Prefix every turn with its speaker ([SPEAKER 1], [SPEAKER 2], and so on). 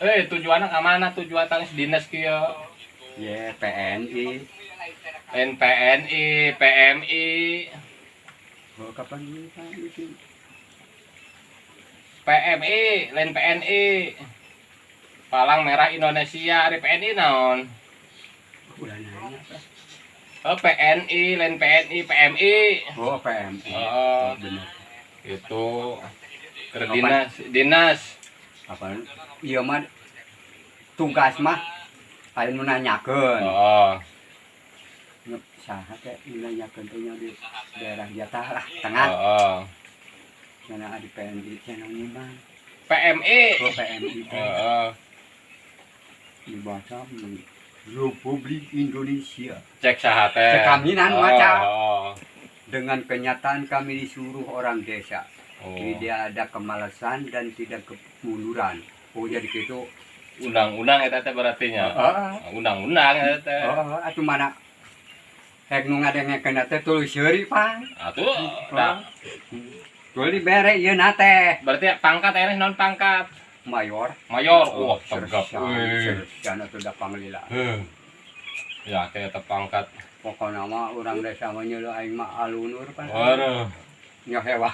[SPEAKER 1] Tujuanna ka mana tujuan tangis dinas kieu?
[SPEAKER 2] Ya PNI.
[SPEAKER 1] Lain PNI, PMI,
[SPEAKER 2] Oh, kapan ini Pak? Itu
[SPEAKER 1] PMI, lain PNI. Palang Merah Indonesia, ari PNI naon?
[SPEAKER 2] udah nanya apa?
[SPEAKER 1] Oh, PNI, lain PNI, PMI.
[SPEAKER 2] Oh, PMI.
[SPEAKER 1] Oh,
[SPEAKER 2] Benar.
[SPEAKER 1] itu ke dinas.
[SPEAKER 2] Apa? Iya mah tugas mah kalian menanyakan.
[SPEAKER 1] Oh,
[SPEAKER 2] Saha teh menanyakan teh di daerah jatah lah tengah.
[SPEAKER 1] oh.
[SPEAKER 2] Mana di PNI channel ini mah.
[SPEAKER 1] PMI.
[SPEAKER 2] Oh, PMI teh.
[SPEAKER 1] Oh,
[SPEAKER 2] Dibaca Republik Indonesia.
[SPEAKER 1] cek saha teh.
[SPEAKER 2] Cek kaminan maca.
[SPEAKER 1] Oh.
[SPEAKER 2] Dengan kenyataan kami disuruh orang desa.
[SPEAKER 1] Oh.
[SPEAKER 2] Tidak ada kemalasan dan tidak kemunduran. Oh, jadi gitu.
[SPEAKER 1] Undang-undang eta teh berarti nya. Undang-undang eta teh.
[SPEAKER 2] Atuh mana hek nu ngadengekeun teh tuluy seuri Pak.
[SPEAKER 1] Atuh, tah.
[SPEAKER 2] Tuluy bere ieu na teh.
[SPEAKER 1] Berarti pangkat era non pangkat.
[SPEAKER 2] Mayor.
[SPEAKER 1] Mayor. Wah, tegap.
[SPEAKER 2] Sersan atuh da panglila.
[SPEAKER 1] Ya, teh eta pangkat.
[SPEAKER 2] Pokona mah urang desa mah nyeueuh aing mah alunur Pak.
[SPEAKER 1] Waduh.
[SPEAKER 2] Nya hewa.